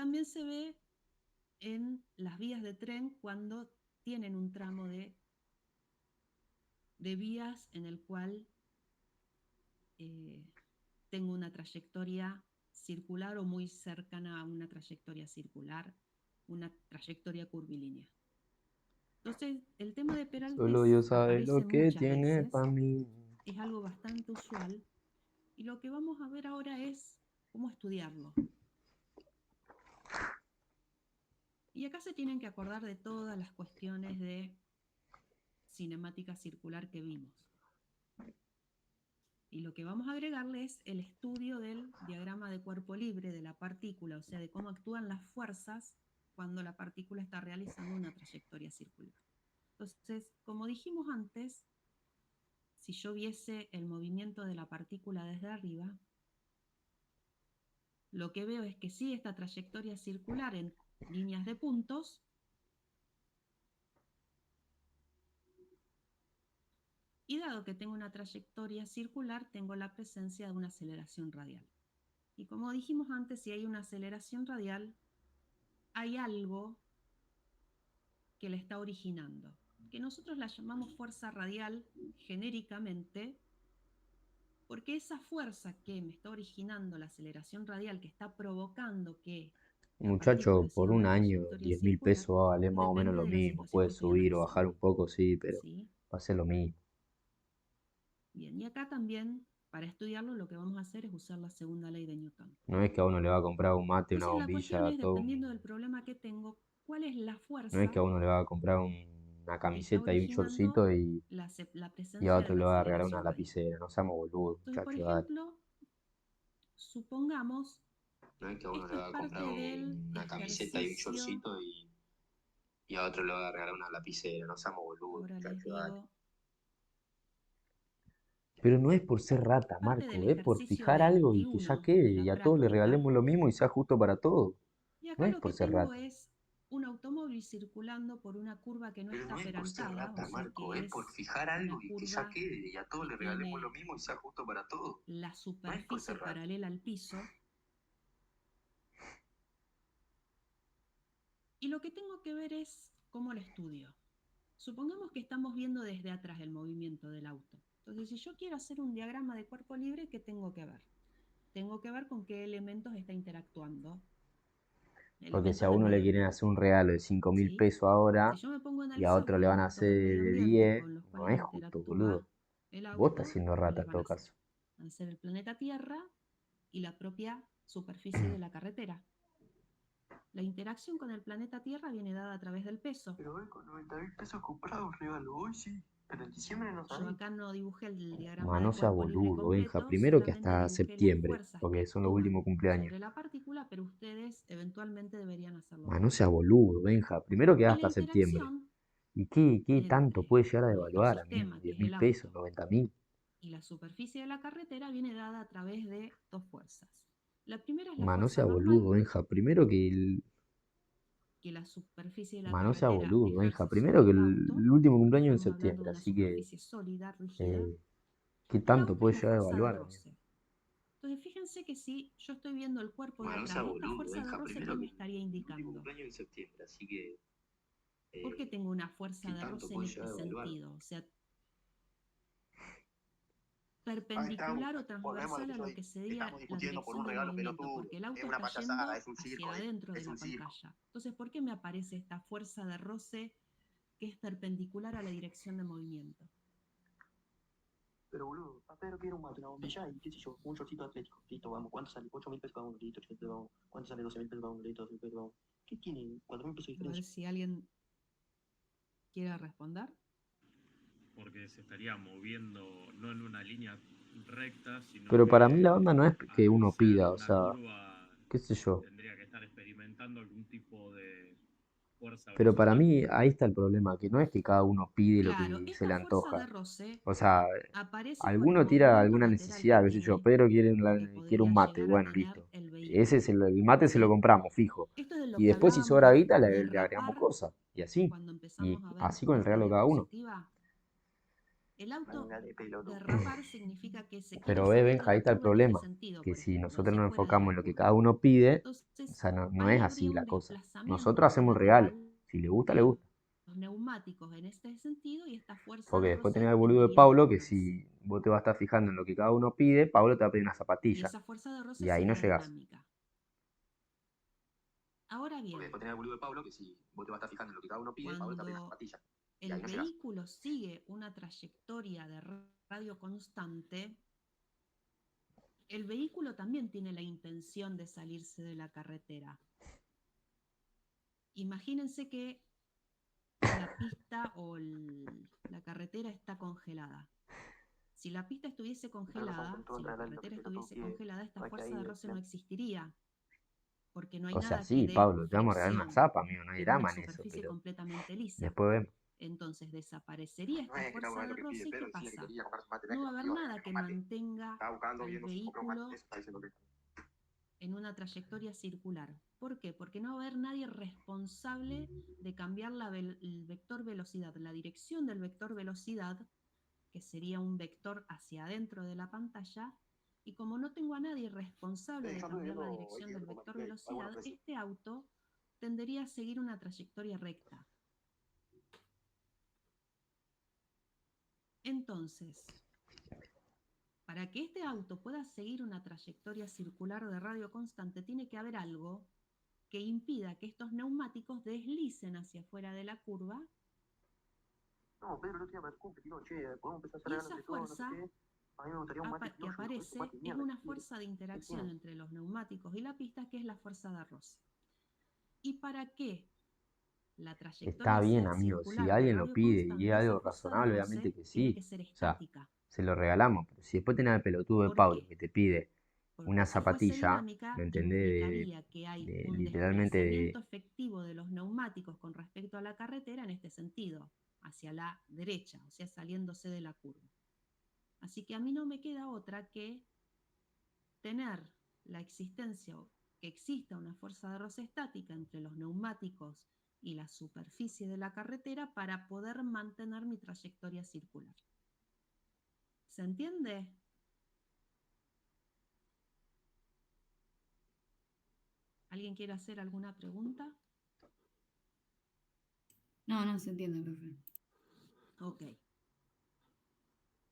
también se ve en las vías de tren cuando tienen un tramo de vías en el cual tengo una trayectoria circular o muy cercana a una trayectoria circular, una trayectoria curvilínea. Entonces, el tema de Solo Peraltes Dios sabe aparece lo que muchas tiene veces, para mí. es algo bastante usual, y lo que vamos a ver ahora es cómo estudiarlo. Y acá se tienen que acordar de todas las cuestiones de cinemática circular que vimos. Y lo que vamos a agregarle es el estudio del diagrama de cuerpo libre de la partícula, o sea, de cómo actúan las fuerzas cuando la partícula está realizando una trayectoria circular. Entonces, como dijimos antes, si yo viese el movimiento de la partícula desde arriba, lo que veo es que sigue esta trayectoria circular en líneas de puntos, y dado que tengo una trayectoria circular, tengo la presencia de una aceleración radial. Y como dijimos antes, si hay una aceleración radial, hay algo que la está originando, que nosotros la llamamos fuerza radial genéricamente, porque esa fuerza que me está originando la aceleración radial, que está provocando que la Muchacho, partícula por siga un una año, trayectoria 10.000 circular, pesos va a valer más o menos depende lo de la mismo. situación Puede que estoy subir o bajar analizando. un poco, sí, pero ¿Sí? va a ser lo mismo. Bien, y acá también, para estudiarlo, lo que vamos a hacer es usar la segunda ley de Newton. No es que a uno le va a comprar un mate, una Entonces la cuestión bombilla, es, todo. dependiendo del problema que tengo, cuál es la No es que fuerza a uno le va a comprar una que está camiseta y un originando shortcito y la a presencia de otro le la va a regalar una aceleración radial. lapicera. No seamos boludos, Entonces, por muchachos, dale. ejemplo, supongamos, No es que a uno le esto es va a comprar parte del una camiseta y un ejercicio, shortcito y a otro le va a regalar una lapicera. No seamos boludos, ahora les muchachos, dale. digo, Pero no es por ser rata, parte del Marco, es por ejercicio fijar algo y que ya 21 de quede la y a todos le práctica, regalemos lo mismo y sea justo para todos. y No acá es lo por que ser tengo rata. es un automóvil circulando por una curva que no Pero está no es por ser peraltada, o rata, sea Marco, que es por es fijar una algo y que ya curva quede y a todos que le regalemos lo tiene mismo y sea justo para todos. la No es por superficie ser rata. paralela al piso, y lo que tengo que ver es cómo lo estudio. Supongamos que estamos viendo desde atrás el movimiento del auto. Entonces, si yo quiero hacer un diagrama de cuerpo libre, ¿qué tengo que ver? Tengo que ver con qué elementos está interactuando, Porque si elementos a del uno le medio quieren ambiente. hacer un regalo de 5.000 ¿Sí? pesos Si ahora yo me pongo a y a analizar otro los le van a elementos hacer del medio de ambiente 10, con los no cuales es justo, interactúa boludo. el Vos estás auto, siendo rata ¿cuáles en van todo a ser? caso. Van a ser el planeta Tierra y la propia superficie de la carretera. La interacción con el planeta Tierra viene dada a través del peso. Pero hoy con 90.000 pesos comprado un regalo, hoy sí. Pero en diciembre no Yo sabés. acá no dibujé el diagrama Ma, de no seas cuerpo libre boludo, Benja. completo, Primero que solamente hasta dibujé las septiembre, fuerzas que porque son los últimos actúan cumpleaños. sobre la partícula, pero ustedes eventualmente deberían hacer lo Ma, no mismo. seas boludo, Benja. Primero que Y la hasta septiembre. interacción ¿Y qué tanto entre puede llegar a nuestro devaluar, amigo? sistema, que diez es mil el pesos, auto, 90.000. y la superficie de la carretera viene dada a través de dos fuerzas. La primera es la Ma, no fuerza seas normal, boludo, Benja. Primero que el, que la superficie de la Ma, no seas carretera boludo, Benja. ejerce Primero sobre que el auto, el último porque cumpleaños en estamos hablando de septiembre, una así que superficie sólida, rígida, eh, ¿qué y la tanto otra es puede la llegar a fuerza de devaluar, amigo? roce. Entonces fíjense que si yo estoy viendo el cuerpo de Ma, no atrás, seas esta boludo, fuerza de Benja. roce, ¿qué Primero me que estaría el último indicando? cumpleaños en septiembre, así que ¿Por qué eh, tengo una fuerza ¿qué de tanto roce en puede este llegar a devaluar? sentido? O sea, Ahí estamos, perpendicular o volvemos a lo transversal que a yo lo dije. que sería Estamos la discutiendo por dirección un del regalo movimiento, pelotudo. porque el auto Es una está payasada, yendo es un hacia circo, adentro de es la un circo. pantalla. Entonces, ¿por qué me aparece esta fuerza de roce que es perpendicular a la dirección de movimiento? Pero boludo, a Pedro quiere un mate, una bombilla y qué sé yo, un shortcito atlético. Listo, vamos. ¿Cuánto sale? 8.000 pesos cada uno, listo, 8.000 pesos cada uno. ¿Cuánto sale? 12.000 pesos cada uno, listo, 12.000 pesos cada uno. ¿Qué tiene? 4.000 pesos de A ver diferencia. si alguien quiere responder. Porque se estaría moviendo no en una línea recta, sino Pero para mí la que onda no es que al uno ser pida, o una sea, curva qué sé yo. tendría que estar experimentando algún tipo de fuerza Pero para horizontal. mí ahí está el problema, que no es que cada uno pide lo Claro, que se esta le fuerza antoja. de roce O sea, aparece por el alguno tira movimiento alguna lateral que necesidad, qué sé yo, tiene Pedro o que quiere un podría mate, llegar a bueno, tener listo. el Ese vehículo. es el mate se lo ¿Sí? compramos, fijo. Esto es de lo Y que después si hablábamos sobra guita de le agregamos derrapar cosas. Y así. cuando Y empezamos a ver así con el esta regalo de cada uno. diapositiva. El auto Manga de pelotudo. derrapar significa que se quiere Pero salir Benja, ahí de la está el curva en este problema, sentido, que por si ejemplo, nosotros hacia nos afuera de enfocamos la en lo que curva. cada uno pide, o Entonces, sea, no ahí es habría así la un cosa. desplazamiento Nosotros hacemos el regalo. natural Si le gusta, de le gusta. los neumáticos en este sentido y esta fuerza Porque de después roce tenés el boludo de tendería a Pablo que devolverse. si vos te vas a estar fijando en lo que cada uno pide, Pablo te va a pedir una Y zapatilla. esa fuerza de roce Y ahí no sería llegás. dinámica. Ahora Porque bien, después tenés el boludo de Pablo que si vos te vas a estar fijando en lo que cada uno pide, Pablo te va a pedir una cuando zapatilla. Y el ahí no llegás. vehículo sigue una trayectoria de radio constante, el vehículo también tiene la intención de salirse de la carretera. Imagínense que la pista o la carretera está congelada. Si la pista estuviese congelada, si la carretera estuviese congelada, esta fuerza de roce no existiría, porque no hay O sea, nada que sí, dé Pablo, te vamos a regalar una fricción zapa, amigo, no hay en una drama en eso, superficie pero completamente lisa. después vemos. Entonces desaparecería No esta es que está fuerza bueno de lo que pide, roce y pero ¿qué decía que pasa? quería comprarse mate, No va a haber digo, nada que mate. mantenga Estaba buscando, al viendo si compró mate, vehículo eso está diciendo que en una trayectoria circular. ¿Por qué? Porque no va a haber nadie responsable de cambiar el vector velocidad, la dirección del vector velocidad, que sería un vector hacia adentro de la pantalla, y como no tengo a nadie responsable de yo anduve cambiar la viendo dirección del X como vector que hay algunos velocidad, precios. este auto tendería a seguir una trayectoria recta. Entonces, para que este auto pueda seguir una trayectoria circular de radio constante, tiene que haber algo que impida que estos neumáticos deslicen hacia afuera de la curva. No, Pedro, el otro día me acercó un digo, che, podemos empezar a hacer Y regalos esa de todo, no sé fuerza qué. A mí me gustaría un mate que criollo, dijo, ese aparece mate de es mierda una que quiere. fuerza de ¿Qué interacción tiene? entre los neumáticos y la pista, que es la fuerza de roce. ¿Y para qué la Está trayectoria bien, amigo, si circular de alguien lo radio pide y es constante, esa algo fuerza de razonable, obviamente roce que tiene sí. que ser O sea, estática? se lo regalamos, pero si después tenés al pelotudo de ¿Por Pablo qué? que te pide Porque una si fuese zapatilla, dinámica, ¿me entendés? implicaría que hay un Literalmente desplazamiento efectivo de los neumáticos con respecto a la carretera en este sentido, hacia la derecha, o sea, saliéndose de la curva. Así que a mí no me queda otra que tener la existencia o que exista una fuerza de roce estática entre los neumáticos y la superficie de la carretera para poder mantener mi trayectoria circular. ¿Se entiende? ¿Alguien quiere hacer alguna pregunta? No, no se entiende, profe. Ok.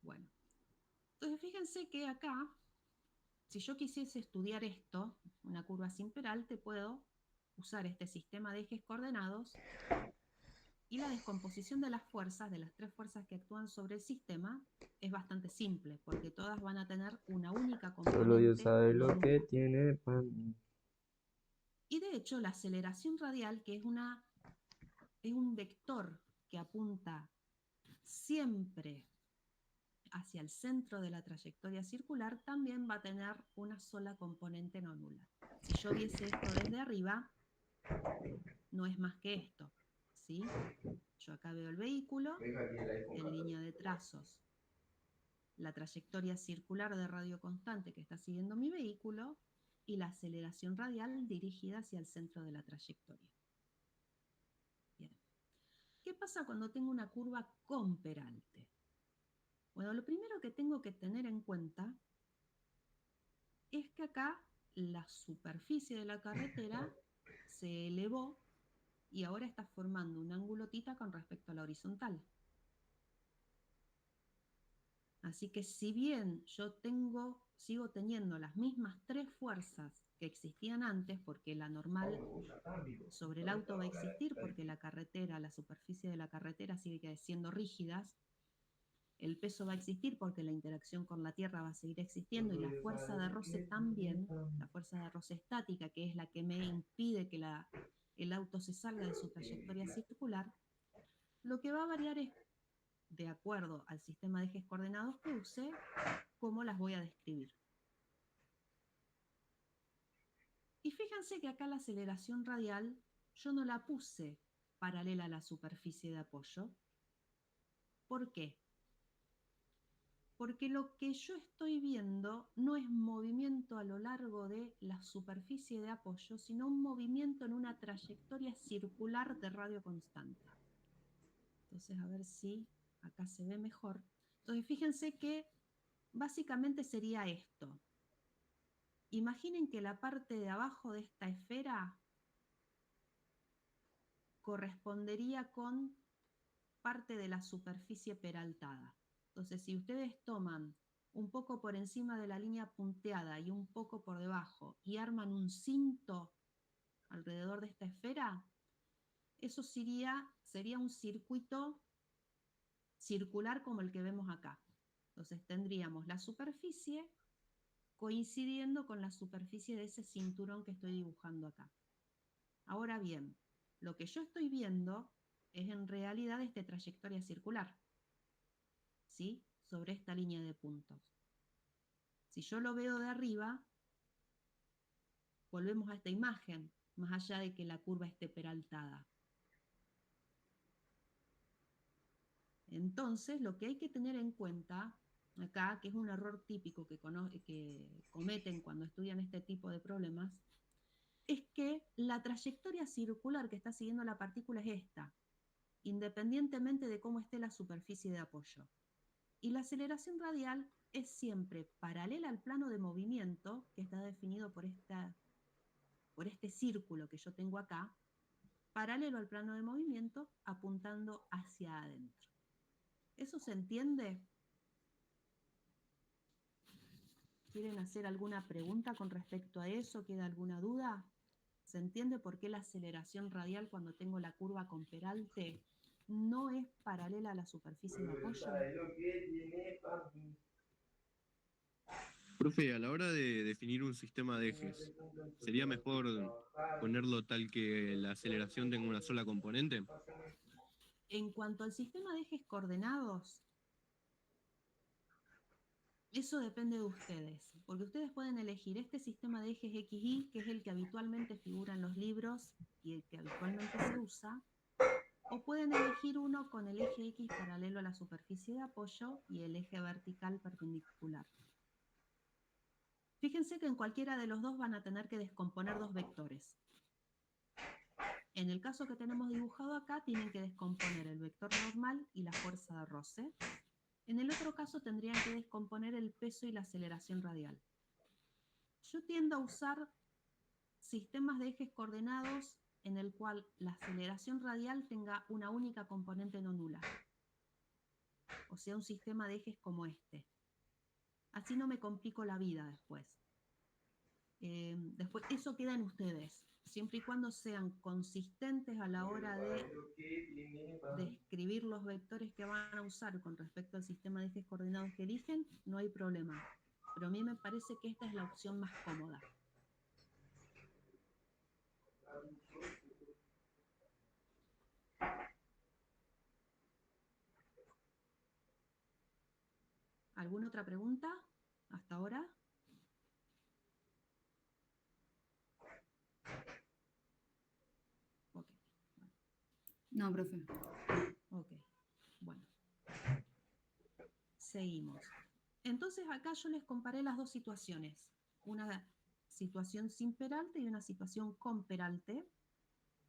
Bueno. Entonces fíjense que acá, si yo quisiese estudiar esto, una curva sin peralte, puedo usar este sistema de ejes coordenados y la descomposición de las fuerzas, de las tres fuerzas que actúan sobre el sistema, es bastante simple, porque todas van a tener una única solo Dios componente sabe lo volumen. que tiene. Y de hecho, la aceleración radial, que es un vector que apunta siempre hacia el centro de la trayectoria circular, también va a tener una sola componente no nula. Si yo viese esto desde arriba, no es más que esto, ¿sí? Yo acá veo el vehículo en línea de trazos, la trayectoria circular de radio constante que está siguiendo mi vehículo y la aceleración radial dirigida hacia el centro de la trayectoria. Bien. ¿Qué pasa cuando tengo una curva con peralte? Bueno, lo primero que tengo que tener en cuenta es que acá la superficie de la carretera se elevó y ahora está formando un ángulo θ con respecto a la horizontal. Así que si bien yo sigo teniendo las mismas tres fuerzas que existían antes, porque la normal sobre el auto va a existir, porque la carretera, la superficie de la carretera sigue siendo rígidas, el peso va a existir porque la interacción con la tierra va a seguir existiendo y la fuerza de roce también, la fuerza de roce estática, que es la que me impide que el auto se salga de su trayectoria circular, lo que va a variar es, de acuerdo al sistema de ejes coordenados que use, cómo las voy a describir. Y fíjense que acá la aceleración radial yo no la puse paralela a la superficie de apoyo. ¿Por qué? Porque lo que yo estoy viendo no es movimiento a lo largo de la superficie de apoyo, sino un movimiento en una trayectoria circular de radio constante. Entonces, a ver si acá se ve mejor. Entonces, fíjense que básicamente sería esto. Imaginen que la parte de abajo de esta esfera correspondería con parte de la superficie peraltada. Entonces, si ustedes toman un poco por encima de la línea punteada y un poco por debajo y arman un cinto alrededor de esta esfera, eso sería un circuito circular como el que vemos acá. Entonces tendríamos la superficie coincidiendo con la superficie de ese cinturón que estoy dibujando acá. Ahora bien, lo que yo estoy viendo es en realidad esta trayectoria circular, ¿sí? Sobre esta línea de puntos. Si yo lo veo de arriba, volvemos a esta imagen, más allá de que la curva esté peraltada. Entonces, lo que hay que tener en cuenta acá, que es un error típico que cometen cuando estudian este tipo de problemas, es que la trayectoria circular que está siguiendo la partícula es esta, independientemente de cómo esté la superficie de apoyo. Y la aceleración radial es siempre paralela al plano de movimiento, que está definido por este círculo que yo tengo acá, paralelo al plano de movimiento, apuntando hacia adentro. ¿Eso se entiende? ¿Quieren hacer alguna pregunta con respecto a eso? ¿Queda alguna duda? ¿Se entiende por qué la aceleración radial cuando tengo la curva con peralte no es paralela a la superficie de apoyo? Profe, a la hora de definir un sistema de ejes, ¿sería mejor ponerlo tal que la aceleración tenga una sola componente? En cuanto al sistema de ejes coordenados, eso depende de ustedes, porque ustedes pueden elegir este sistema de ejes XY, que es el que habitualmente figura en los libros y el que habitualmente se usa, o pueden elegir uno con el eje X paralelo a la superficie de apoyo y el eje vertical perpendicular. Fíjense que en cualquiera de los dos van a tener que descomponer dos vectores. En el caso que tenemos dibujado acá, tienen que descomponer el vector normal y la fuerza de roce. En el otro caso tendrían que descomponer el peso y la aceleración radial. Yo tiendo a usar sistemas de ejes coordenados en el cual la aceleración radial tenga una única componente no nula. O sea, un sistema de ejes como este. Así no me complico la vida después. Después eso queda en ustedes, siempre y cuando sean consistentes a la hora de describir los vectores que van a usar con respecto al sistema de ejes coordenados que eligen, no hay problema. Pero a mí me parece que esta es la opción más cómoda. ¿Alguna otra pregunta hasta ahora? Ok. No, profe. Ok, bueno. Seguimos. Entonces acá yo les comparé las dos situaciones. Una situación sin peralte y una situación con peralte,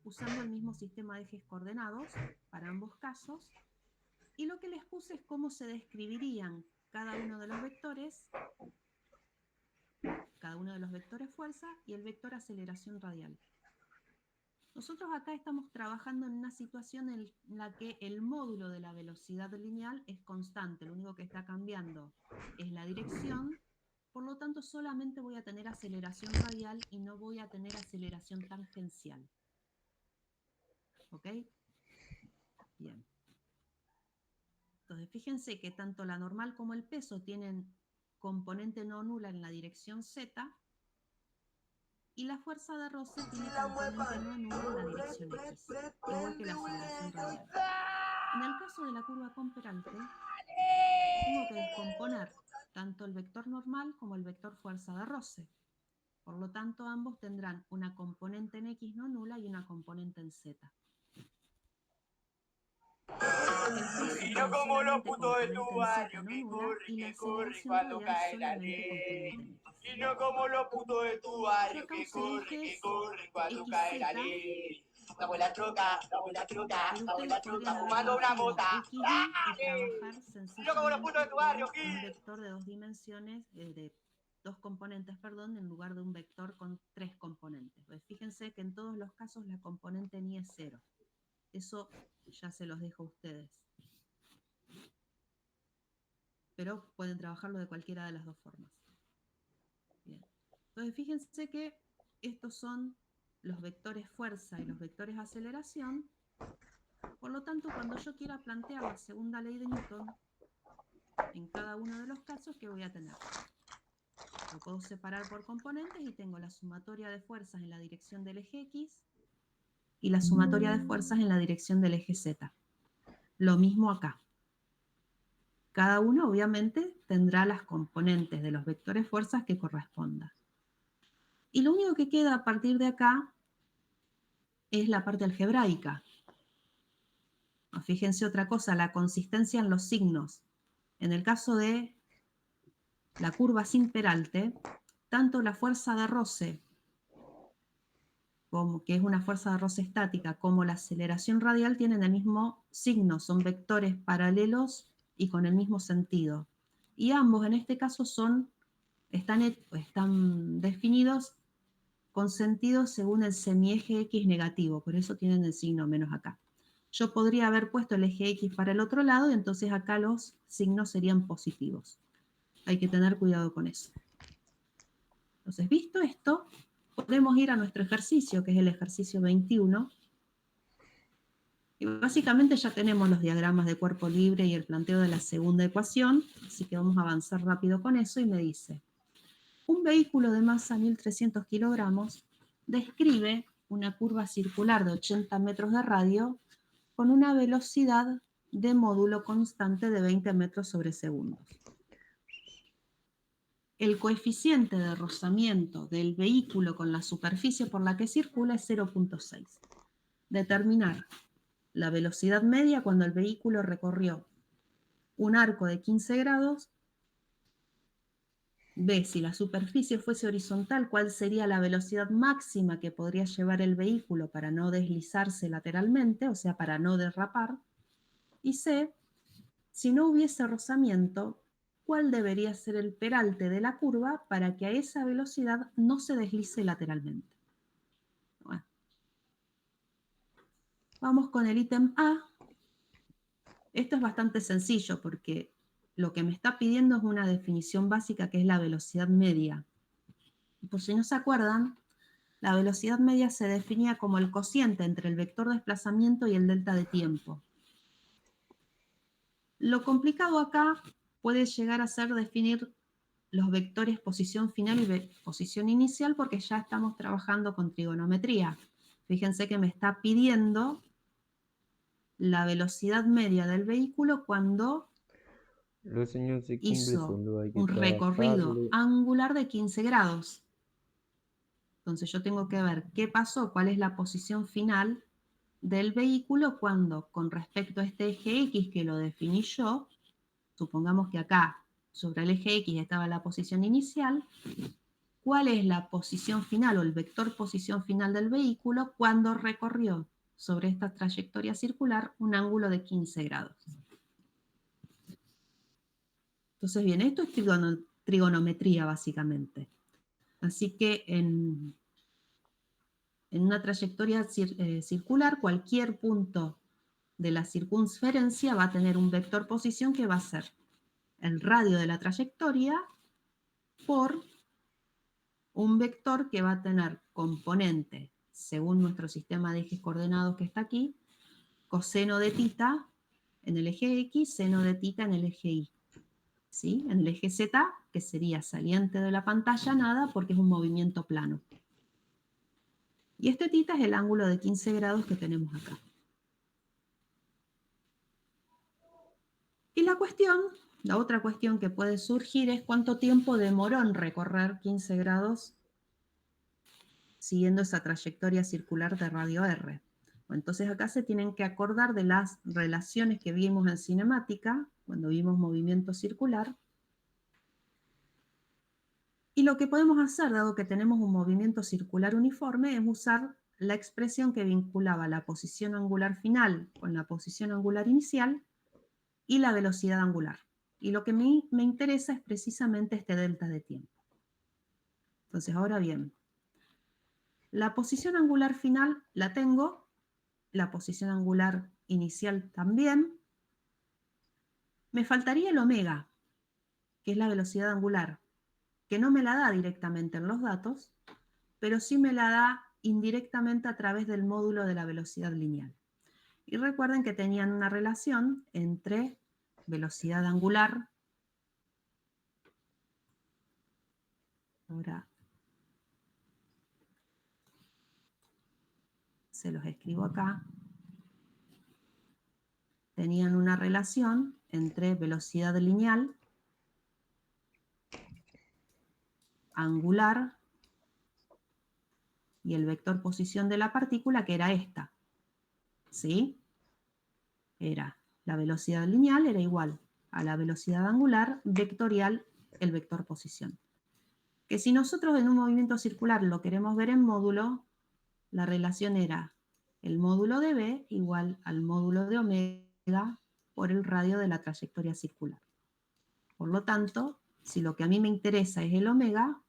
usando el mismo sistema de ejes coordenados para ambos casos. Y lo que les puse es cómo se describirían cada uno de los vectores fuerza y el vector aceleración radial. Nosotros acá estamos trabajando en una situación en la que el módulo de la velocidad lineal es constante, lo único que está cambiando es la dirección, por lo tanto solamente voy a tener aceleración radial y no voy a tener aceleración tangencial. ¿Ok? Bien. Entonces fíjense que tanto la normal como el peso tienen componente no nula en la dirección Z, y la fuerza de roce tiene componente no nula en la dirección X, igual que la aceleración radial. En el caso de la curva con peralte, tengo que descomponer tanto el vector normal como el vector fuerza de roce. Por lo tanto, ambos tendrán una componente en X no nula y una componente en Z. Y no como los putos de tu barrio que corren, que corren cuando cae la ley. Y no como los putos de tu barrio que corren cuando cae la ley. Vamos la troca, Pero ustedes podrían haber fumando una elegido mota. XY y trabajar Mira como los putos de tu barrio, sencillamente con un Gil. vector de dos dimensiones, de dos componentes, perdón, en lugar de un vector con tres componentes. Pues fíjense que en todos los casos la componente ni es cero. Eso ya se los dejo a ustedes. Pero pueden trabajarlo de cualquiera de las dos formas. Bien. Entonces fíjense que estos son los vectores fuerza y los vectores aceleración. Por lo tanto, cuando yo quiera plantear la segunda ley de Newton, en cada uno de los casos, ¿qué voy a tener? Lo puedo separar por componentes y tengo la sumatoria de fuerzas en la dirección del eje X y la sumatoria de fuerzas en la dirección del eje Z. Lo mismo acá. Cada uno obviamente tendrá las componentes de los vectores fuerzas que corresponda. Y lo único que queda a partir de acá es la parte algebraica. Fíjense otra cosa, la consistencia en los signos. En el caso de la curva sin peralte, tanto la fuerza de roce, que es una fuerza de roce estática, como la aceleración radial tienen el mismo signo, son vectores paralelos y con el mismo sentido. Y ambos en este caso están definidos con sentido según el semieje X negativo, por eso tienen el signo menos acá. Yo podría haber puesto el eje X para el otro lado y entonces acá los signos serían positivos. Hay que tener cuidado con eso. Entonces, visto esto, podemos ir a nuestro ejercicio, que es el ejercicio 21. Y básicamente ya tenemos los diagramas de cuerpo libre y el planteo de la segunda ecuación, así que vamos a avanzar rápido con eso y me dice, un vehículo de masa 1300 kilogramos describe una curva circular de 80 metros de radio con una velocidad de módulo constante de 20 metros sobre segundos. El coeficiente de rozamiento del vehículo con la superficie por la que circula es 0.6. Determinar la velocidad media cuando el vehículo recorrió un arco de 15 grados. B, si la superficie fuese horizontal, ¿cuál sería la velocidad máxima que podría llevar el vehículo para no deslizarse lateralmente, o sea, para no derrapar? Y C, si no hubiese rozamiento, ¿cuál debería ser el peralte de la curva para que a esa velocidad no se deslice lateralmente? Bueno. Vamos con el ítem A. Esto es bastante sencillo porque lo que me está pidiendo es una definición básica que es la velocidad media. Por si no se acuerdan, la velocidad media se definía como el cociente entre el vector de desplazamiento y el delta de tiempo. Lo complicado acá puede llegar a ser definir los vectores posición final y posición inicial porque ya estamos trabajando con trigonometría. Fíjense que me está pidiendo la velocidad media del vehículo cuando Los señores se cumple, hizo solo hay que un recorrido trabajarle. angular de 15 grados. Entonces yo tengo que ver qué pasó, cuál es la posición final del vehículo cuando, con respecto a este eje X que lo definí yo, supongamos que acá sobre el eje X estaba la posición inicial, cuál es la posición final o el vector posición final del vehículo cuando recorrió sobre esta trayectoria circular un ángulo de 15 grados. Entonces, bien, esto es trigonometría básicamente. Así que en una trayectoria circular, cualquier punto de la circunferencia va a tener un vector posición que va a ser el radio de la trayectoria por un vector que va a tener componente, según nuestro sistema de ejes coordenados que está aquí, coseno de tita en el eje X, seno de tita en el eje Y. ¿Sí? En el eje Z, que sería saliente de la pantalla, nada, porque es un movimiento plano. Y este tita es el ángulo de 15 grados que tenemos acá. Y la otra cuestión que puede surgir es cuánto tiempo demoró en recorrer 15 grados siguiendo esa trayectoria circular de radio R. Entonces acá se tienen que acordar de las relaciones que vimos en cinemática, cuando vimos movimiento circular. Y lo que podemos hacer, dado que tenemos un movimiento circular uniforme, es usar la expresión que vinculaba la posición angular final con la posición angular inicial y la velocidad angular. Y lo que me interesa es precisamente este delta de tiempo. Entonces, ahora bien, la posición angular final la tengo, la posición angular inicial también. Me faltaría el omega, que es la velocidad angular, que no me la da directamente en los datos, pero sí me la da indirectamente a través del módulo de la velocidad lineal. Y recuerden que tenían una relación entre velocidad angular, ahora se los escribo acá, tenían una relación entre velocidad lineal, angular, y el vector posición de la partícula, que era esta. ¿Sí? Era la velocidad lineal era igual a la velocidad angular vectorial, el vector posición. Que si nosotros en un movimiento circular lo queremos ver en módulo, la relación era el módulo de B igual al módulo de omega por el radio de la trayectoria circular. Por lo tanto, si lo que a mí me interesa es el omega,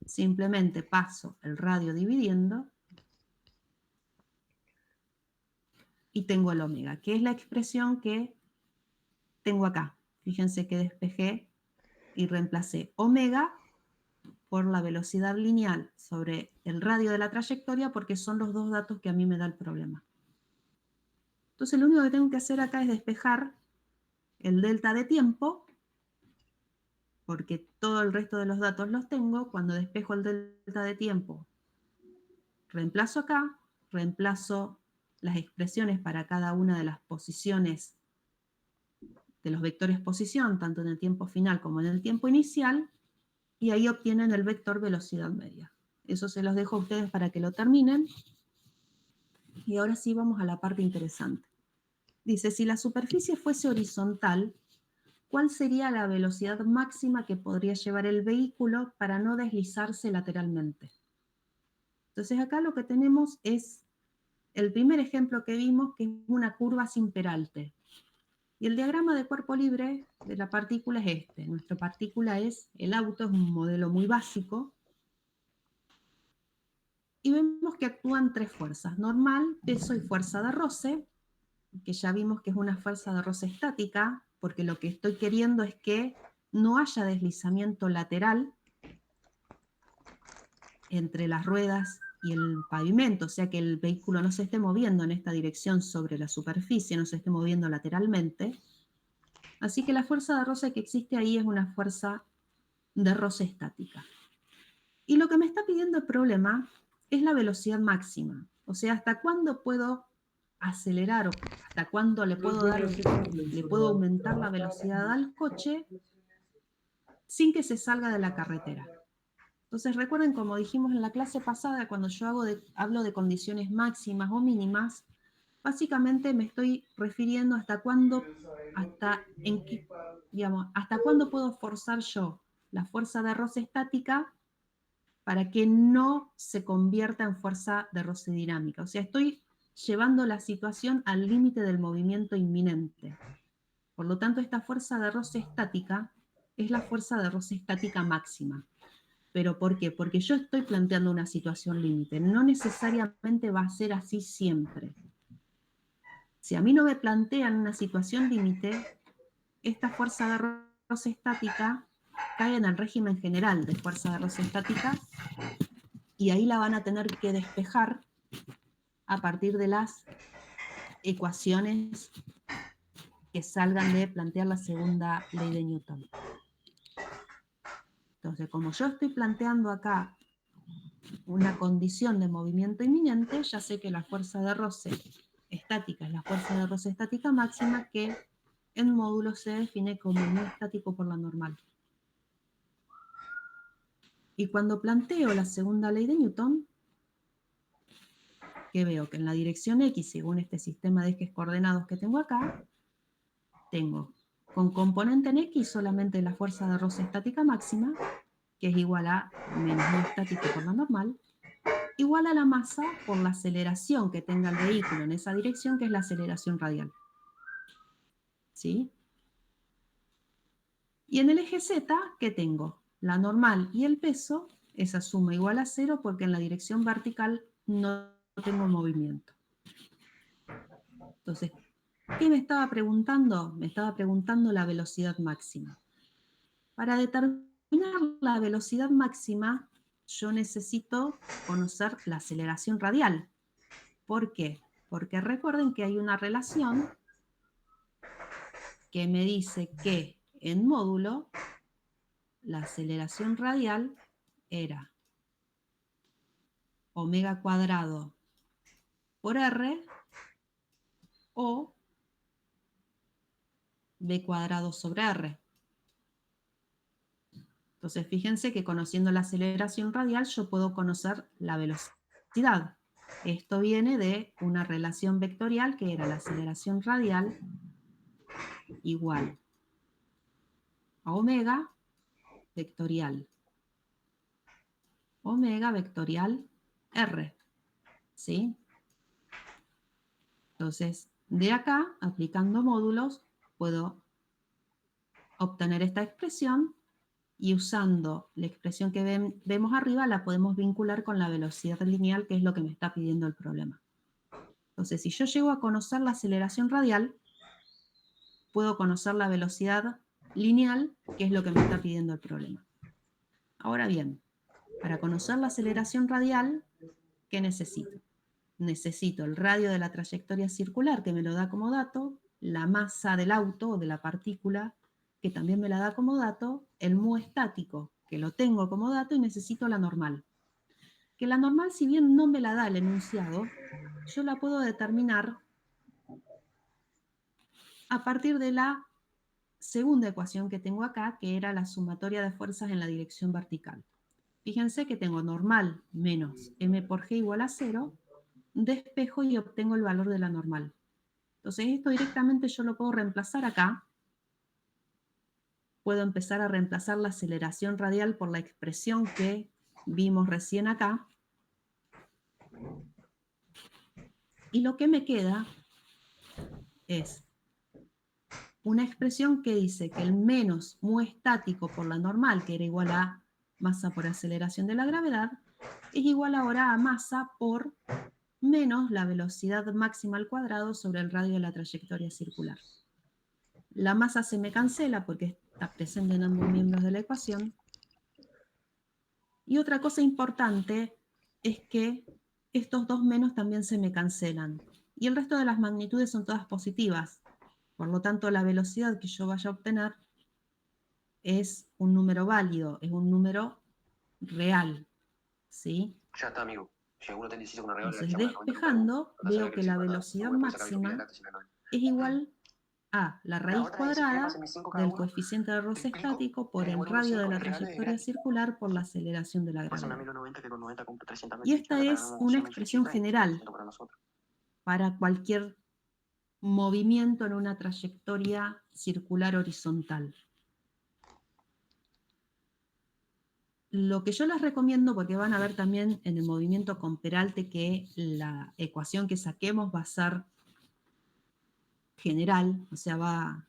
simplemente paso el radio dividiendo y tengo el omega, que es la expresión que tengo acá. Fíjense que despejé y reemplacé omega por la velocidad lineal sobre el radio de la trayectoria, porque son los dos datos que a mí me da el problema. Entonces lo único que tengo que hacer acá es despejar el delta de tiempo, porque todo el resto de los datos los tengo. Cuando despejo el delta de tiempo, reemplazo acá, reemplazo las expresiones para cada una de las posiciones de los vectores posición, tanto en el tiempo final como en el tiempo inicial, y ahí obtienen el vector velocidad media. Eso se los dejo a ustedes para que lo terminen. Y ahora sí vamos a la parte interesante. Dice, si la superficie fuese horizontal, ¿cuál sería la velocidad máxima que podría llevar el vehículo para no deslizarse lateralmente? Entonces acá lo que tenemos es el primer ejemplo que vimos, que es una curva sin peralte. Y el diagrama de cuerpo libre de la partícula es este. Nuestra partícula es el auto, es un modelo muy básico. Y vemos que actúan tres fuerzas: normal, peso y fuerza de roce, que ya vimos que es una fuerza de roce estática, porque lo que estoy queriendo es que no haya deslizamiento lateral entre las ruedas y el pavimento, o sea que el vehículo no se esté moviendo en esta dirección sobre la superficie, no se esté moviendo lateralmente. Así que la fuerza de roce que existe ahí es una fuerza de roce estática. Y lo que me está pidiendo el problema es la velocidad máxima, o sea, hasta cuándo puedo acelerar o hasta cuándo le puedo aumentar la velocidad al coche sin que se salga de la carretera. Entonces recuerden, como dijimos en la clase pasada, cuando yo hablo de condiciones máximas o mínimas, básicamente me estoy refiriendo hasta cuándo puedo forzar yo la fuerza de roce estática para que no se convierta en fuerza de roce dinámica. O sea, estoy llevando la situación al límite del movimiento inminente. Por lo tanto, esta fuerza de roce estática es la fuerza de roce estática máxima. ¿Pero por qué? Porque yo estoy planteando una situación límite. No necesariamente va a ser así siempre. Si a mí no me plantean una situación límite, esta fuerza de roce estática cae en el régimen general de fuerza de roce estática y ahí la van a tener que despejar a partir de las ecuaciones que salgan de plantear la segunda ley de Newton. Entonces, como yo estoy planteando acá una condición de movimiento inminente, ya sé que la fuerza de roce estática es la fuerza de roce estática máxima, que en módulo se define como no estático por la normal. Y cuando planteo la segunda ley de Newton, que veo que en la dirección X, según este sistema de ejes coordenados que tengo acá, tengo con componente en X solamente la fuerza de roce estática máxima, que es igual a menos no estático por la normal, igual a la masa por la aceleración que tenga el vehículo en esa dirección, que es la aceleración radial. ¿Sí? Y en el eje Z, ¿qué tengo? La normal y el peso, esa suma igual a 0 porque en la dirección vertical no tengo movimiento. Entonces, ¿qué me estaba preguntando? Me estaba preguntando la velocidad máxima. Para determinar la velocidad máxima, yo necesito conocer la aceleración radial. ¿Por qué? Porque recuerden que hay una relación que me dice que en módulo la aceleración radial era omega cuadrado por R o b cuadrado sobre R. Entonces, fíjense que conociendo la aceleración radial yo puedo conocer la velocidad. Esto viene de una relación vectorial que era la aceleración radial igual a omega vectorial. Omega vectorial R. ¿Sí? Entonces, de acá, aplicando módulos, puedo obtener esta expresión y usando la expresión que vemos arriba la podemos vincular con la velocidad lineal, que es lo que me está pidiendo el problema. Entonces, si yo llego a conocer la aceleración radial, puedo conocer la velocidad lineal, que es lo que me está pidiendo el problema. Ahora bien, para conocer la aceleración radial, ¿qué necesito? Necesito el radio de la trayectoria circular, que me lo da como dato, la masa del auto o de la partícula, que también me la da como dato, el mu estático, que lo tengo como dato, y necesito la normal. Que la normal, si bien no me la da el enunciado, yo la puedo determinar a partir de la segunda ecuación que tengo acá, que era la sumatoria de fuerzas en la dirección vertical. Fíjense que tengo normal menos m por g igual a 0, despejo y obtengo el valor de la normal. Entonces esto directamente yo lo puedo reemplazar acá. Puedo empezar a reemplazar la aceleración radial por la expresión que vimos recién acá. Y lo que me queda es una expresión que dice que el menos mu estático por la normal, que era igual a masa por aceleración de la gravedad, es igual ahora a masa por menos la velocidad máxima al cuadrado sobre el radio de la trayectoria circular. La masa se me cancela porque está presente en ambos miembros de la ecuación. Y otra cosa importante es que estos dos menos también se me cancelan. Y el resto de las magnitudes son todas positivas. Por lo tanto, la velocidad que yo vaya a obtener es un número válido, es un número real. ¿Sí? Ya está, amigo. Si alguno tiene con una regla, Entonces, despejando, veo que la velocidad máxima es igual a la raíz cuadrada del coeficiente de roce estático por el radio de la trayectoria circular por la aceleración de la gravedad. Y esta es una expresión general para cualquier movimiento en una trayectoria circular horizontal. Lo que yo les recomiendo, porque van a ver también en el movimiento con Peralte que la ecuación que saquemos va a ser general, o sea, va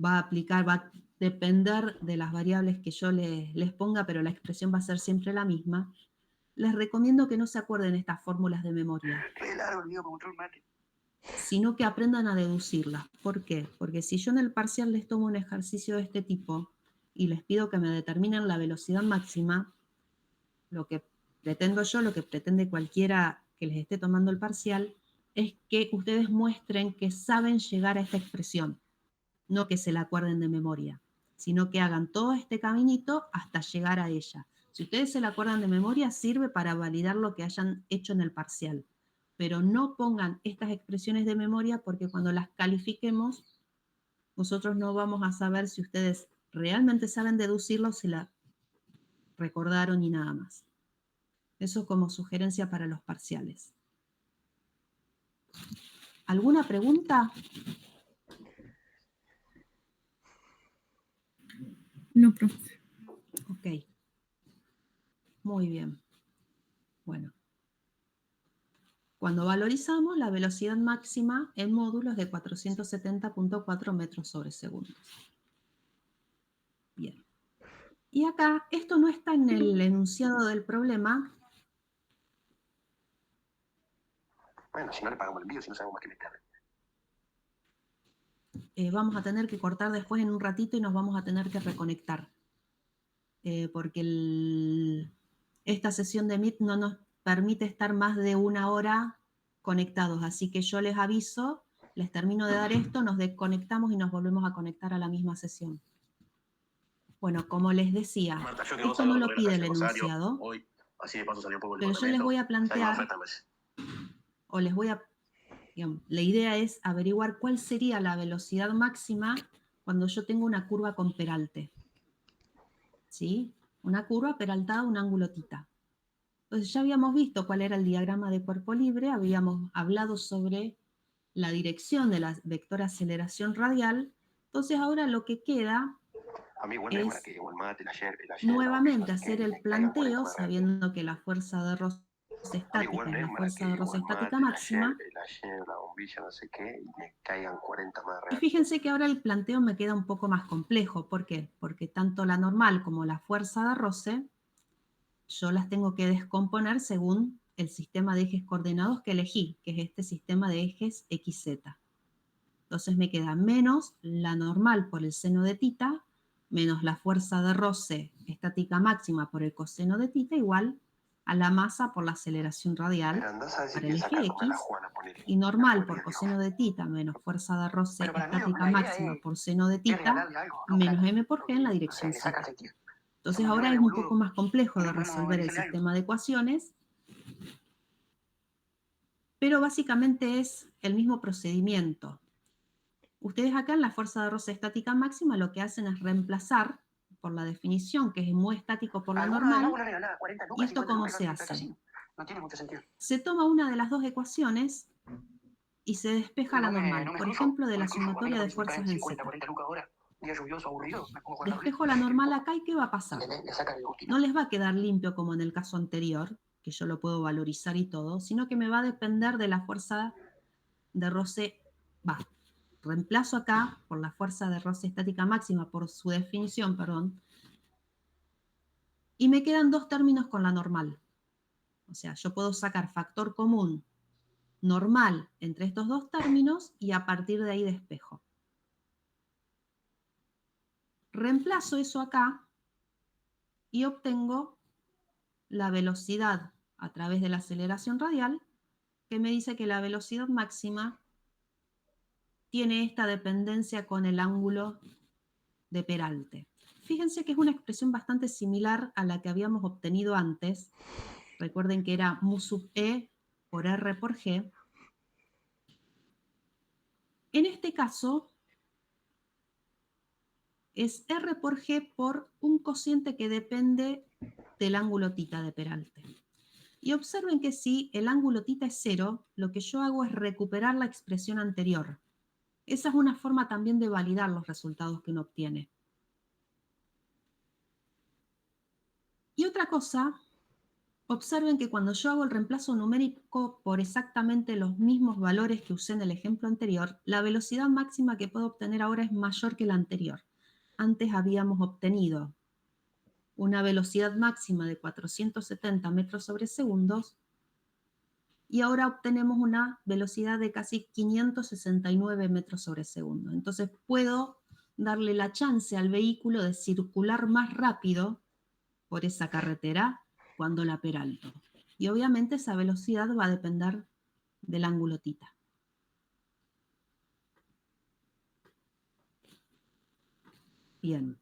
a aplicar, va a depender de las variables que yo les ponga, pero la expresión va a ser siempre la misma. Les recomiendo que no se acuerden estas fórmulas de memoria, sino que aprendan a deducirlas. ¿Por qué? Porque si yo en el parcial les tomo un ejercicio de este tipo y les pido que me determinen la velocidad máxima, lo que pretendo yo, lo que pretende cualquiera que les esté tomando el parcial, es que ustedes muestren que saben llegar a esta expresión. No que se la acuerden de memoria, sino que hagan todo este caminito hasta llegar a ella. Si ustedes se la acuerdan de memoria, sirve para validar lo que hayan hecho en el parcial. Pero no pongan estas expresiones de memoria porque cuando las califiquemos, nosotros no vamos a saber si ustedes realmente saben deducirlo o se la recordaron y nada más. Eso como sugerencia para los parciales. ¿Alguna pregunta? No, profe. Ok. Muy bien. Bueno, Cuando valorizamos la velocidad máxima en módulos de 470.4 metros sobre segundo. Bien. Y acá, esto no está en el enunciado del problema. Bueno, si no le pagamos el envío, si no sabemos más que meterle. Vamos a tener que cortar después en un ratito y nos vamos a tener que reconectar. Porque esta sesión de Meet no nos permite estar más de 1 hora conectados. Así que yo les aviso, les termino de dar esto, nos desconectamos y nos volvemos a conectar a la misma sesión. Bueno, como les decía, Marta, yo que esto vos no hablabas lo sobre pide la el calle Rosario, enunciado, hoy, así de paso salió un poco el pero yo les voy a Ya hay más plantear, oferta, pues. o les voy a, digamos, la idea es averiguar cuál sería la velocidad máxima cuando yo tengo una curva con peralte. ¿Sí? Una curva peraltada a un ángulo θ. Entonces ya habíamos visto cuál era el diagrama de cuerpo libre, habíamos hablado sobre la dirección de la vector aceleración radial. Entonces ahora lo que queda A mí igual me demora que llegó el mate, el ayer, nuevamente no sé hacer qué, el me caigan 40 planteo más rápido. sabiendo que la fuerza de roce A mí estática igual es me la demora fuerza que de llegó roce el mate, estática el máxima. ayer, la bombilla, no sé qué, y me caigan 40 más Y rápido. fíjense que ahora el planteo me queda un poco más complejo. ¿Por qué? Porque tanto la normal como la fuerza de roce, yo las tengo que descomponer según el sistema de ejes coordenados que elegí, que es este sistema de ejes XZ. Entonces me queda menos la normal por el seno de θ, menos la fuerza de roce estática máxima por el coseno de θ, igual a la masa por la aceleración radial Pero andás a decir para que el esa eje acá come la X, Juana, ponele. y La normal vuelve por y coseno de θ menos fuerza de roce Pero para mí estática la idea máxima es por seno de θ regalarle algo, no menos plata. m por g en la No sé, dirección le saca z. sentido. Entonces Somos ahora 9, es un boludo. poco más complejo de Vamos a resolver el elegirle algo. sistema de ecuaciones, pero básicamente es el mismo procedimiento. Ustedes acá en la fuerza de roce estática máxima lo que hacen es reemplazar por la definición, que es mu estático por la Alguno de normal. vos le regalaba 40 ¿Y lucas, esto 50 cómo lucas, se y está hace? así. No tiene mucho sentido. Se toma una de las dos ecuaciones y se despeja la normal. No me Por cruzo, ejemplo, de no la me cruzo. A mí sumatoria lo de que se me caen fuerzas en 50, Z. 40 lucas ahora. Día lluvioso, aburrido, me pongo a jugar a la Despejo la normal acá y ¿qué va a pasar? Le saca el gustito. No les va a quedar limpio como en el caso anterior, que yo lo puedo valorizar y todo, sino que me va a depender de la fuerza de roce, reemplazo acá por la fuerza de roce estática máxima, por su definición, perdón, y me quedan dos términos con la normal. O sea, yo puedo sacar factor común normal entre estos dos términos y a partir de ahí despejo. Reemplazo eso acá y obtengo la velocidad a través de la aceleración radial, que me dice que la velocidad máxima tiene esta dependencia con el ángulo de peralte. Fíjense que es una expresión bastante similar a la que habíamos obtenido antes. Recuerden que era mu sub e por r por g. En este caso es r por g por un cociente que depende del ángulo θ de peralte. Y observen que si el ángulo θ es 0, lo que yo hago es recuperar la expresión anterior. Esa es una forma también de validar los resultados que uno obtiene. Y otra cosa, observen que cuando yo hago el reemplazo numérico por exactamente los mismos valores que usé en el ejemplo anterior, la velocidad máxima que puedo obtener ahora es mayor que la anterior. Antes habíamos obtenido una velocidad máxima de 470 metros sobre segundos y ahora obtenemos una velocidad de casi 569 metros sobre segundo. Entonces puedo darle la chance al vehículo de circular más rápido por esa carretera cuando la peralto. Y obviamente esa velocidad va a depender del ángulo θ. Bien.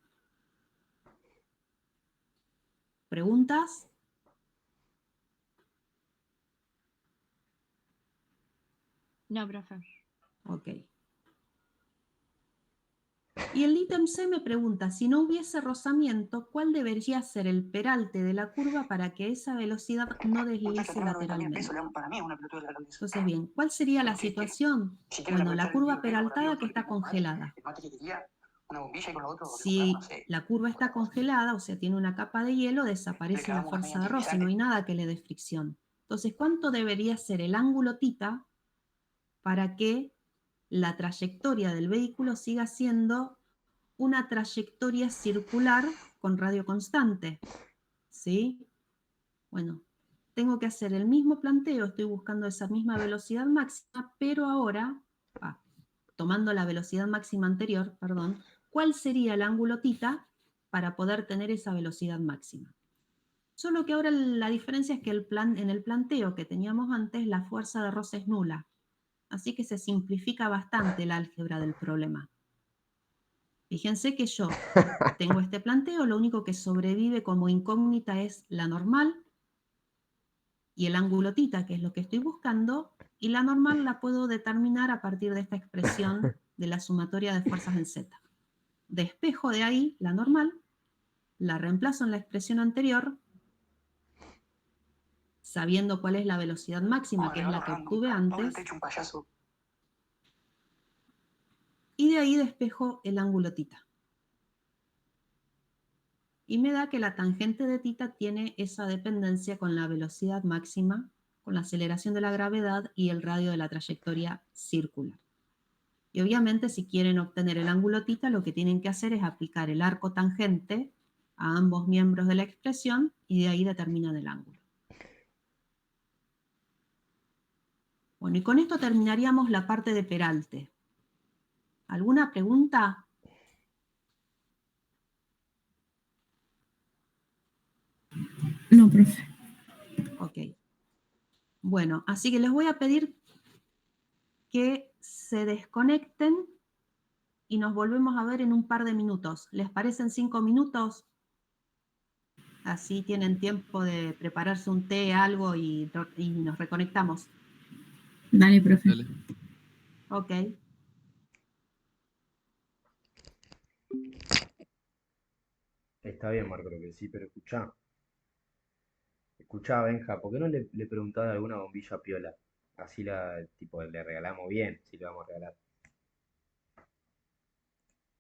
¿Preguntas? No, profe. Ok. Y el ítem C me pregunta, si no hubiese rozamiento, ¿cuál debería ser el peralte de la curva para que esa velocidad no deslice lateralmente? Para mí es una pelotuda de la grandeza. Entonces, bien, ¿cuál sería la situación? Bueno, la curva peraltada que está congelada. Si la curva está congelada, o sea, tiene una capa de hielo, desaparece la fuerza de roce, no hay nada que le dé fricción. Entonces, ¿cuánto debería ser el ángulo θ para que la trayectoria del vehículo siga siendo una trayectoria circular con radio constante? ¿Sí? Bueno, tengo que hacer el mismo planteo, estoy buscando esa misma velocidad máxima, pero ahora, tomando la velocidad máxima anterior, perdón, ¿cuál sería el ángulo θ para poder tener esa velocidad máxima? Solo que ahora la diferencia es que en el planteo que teníamos antes, la fuerza de roce es nula. Así que se simplifica bastante el álgebra del problema. Fíjense que yo tengo este planteo, lo único que sobrevive como incógnita es la normal y el ángulo θ, que es lo que estoy buscando, y la normal la puedo determinar a partir de esta expresión de la sumatoria de fuerzas en Z. Despejo de ahí la normal, la reemplazo en la expresión anterior, sabiendo cuál es la velocidad máxima, que es la que obtuve antes, un payaso. y de ahí despejo el ángulo θ. Y me da que la tangente de θ tiene esa dependencia con la velocidad máxima, con la aceleración de la gravedad y el radio de la trayectoria circular. Y obviamente si quieren obtener el ángulo θ, lo que tienen que hacer es aplicar el arco tangente a ambos miembros de la expresión y de ahí determinan el ángulo. Bueno, y con esto terminaríamos la parte de Peralte. ¿Alguna pregunta? No, profe. Ok. Bueno, así que les voy a pedir que se desconecten y nos volvemos a ver en un par de minutos. ¿Les parecen 5 minutos? Así tienen tiempo de prepararse un té, algo y nos reconectamos. Dale, profe. Dale. Ok. Está bien, Marco, lo que sí, pero escuchá, Benja, ¿por qué no le preguntás de alguna bombilla piola? Así tipo, le regalamos bien, si le vamos a regalar.